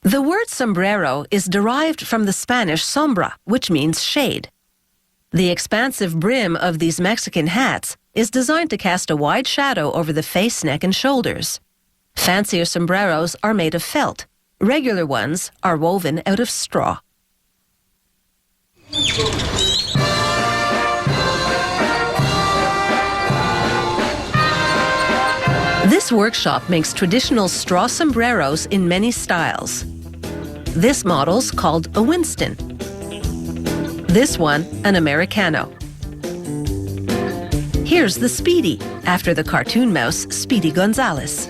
The word sombrero is derived from the Spanish sombra, which means shade. The expansive brim of these Mexican hats is designed to cast a wide shadow over the face, neck, and shoulders. Fancier sombreros are made of felt. Regular ones are woven out of straw. This workshop makes traditional straw sombreros in many styles. This model's called a Winston. This one, an Americano. Here's the Speedy, after the cartoon mouse Speedy Gonzales.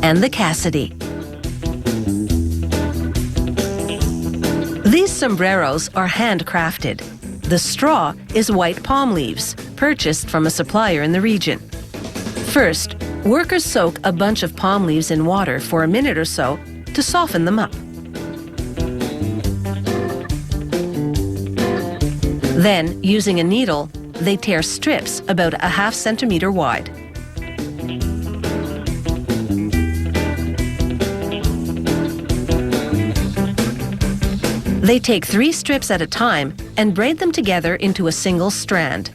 And the Cassidy. These sombreros are handcrafted. The straw is white palm leaves, purchased from a supplier in the region. First, workers soak a bunch of palm leaves in water for a minute or so to soften them up. Then, using a needle, they tear strips about a ½ centimeter wide. They take 3 strips at a time and braid them together into a single strand.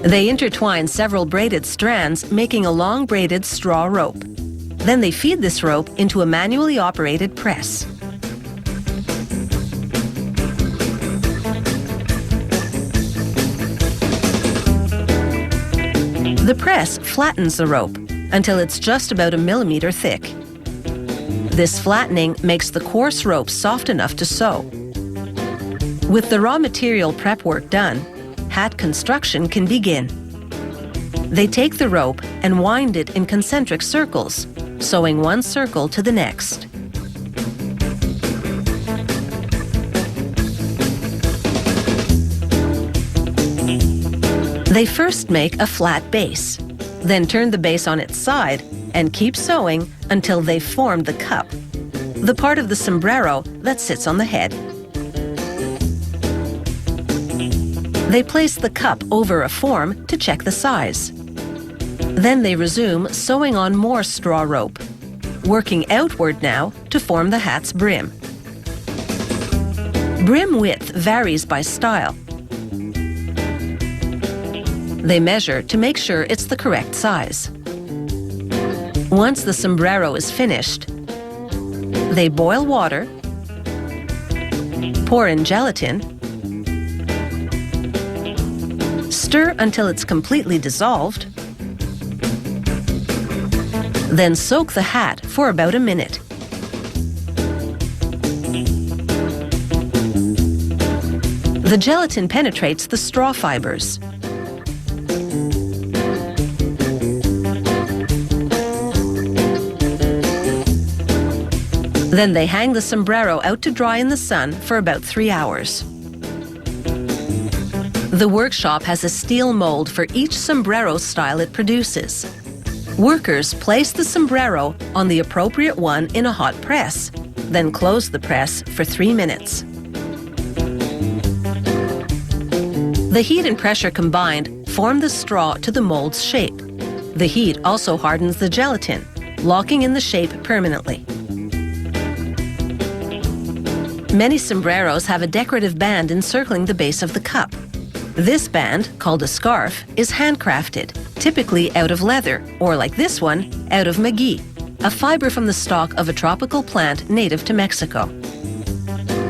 They intertwine several braided strands, making a long braided straw rope. Then they feed this rope into a manually operated press. The press flattens the rope until it's just about a millimeter thick. This flattening makes the coarse rope soft enough to sew. With the raw material prep work done, hat construction can begin. They take the rope and wind it in concentric circles, sewing one circle to the next. They first make a flat base, then turn the base on its side and keep sewing until they've formed the cup, the part of the sombrero that sits on the head. They place the cup over a form to check the size. Then they resume sewing on more straw rope, working outward now to form the hat's brim. Brim width varies by style. They measure to make sure it's the correct size. Once the sombrero is finished, they boil water, pour in gelatin, stir until it's completely dissolved, then soak the hat for about a minute. The gelatin penetrates the straw fibers. Then they hang the sombrero out to dry in the sun for about 3 hours. The workshop has a steel mold for each sombrero style it produces. Workers place the sombrero on the appropriate one in a hot press, then close the press for 3 minutes. The heat and pressure combined form the straw to the mold's shape. The heat also hardens the gelatin, locking in the shape permanently. Many sombreros have a decorative band encircling the base of the cup. This band, called a scarf, is handcrafted, typically out of leather, or like this one, out of maguey, a fiber from the stalk of a tropical plant native to Mexico.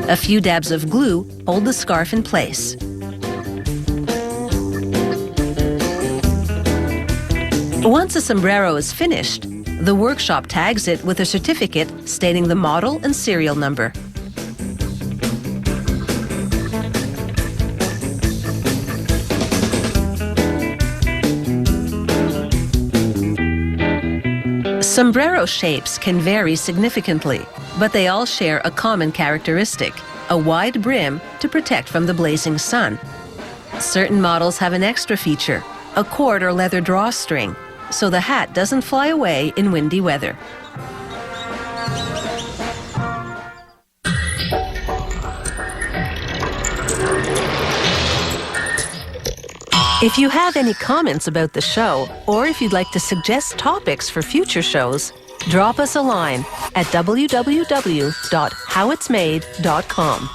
A few dabs of glue hold the scarf in place. Once a sombrero is finished, the workshop tags it with a certificate stating the model and serial number. Sombrero shapes can vary significantly, but they all share a common characteristic, a wide brim to protect from the blazing sun. Certain models have an extra feature, a cord or leather drawstring, so the hat doesn't fly away in windy weather. If you have any comments about the show, or if you'd like to suggest topics for future shows, drop us a line at www.howitsmade.com.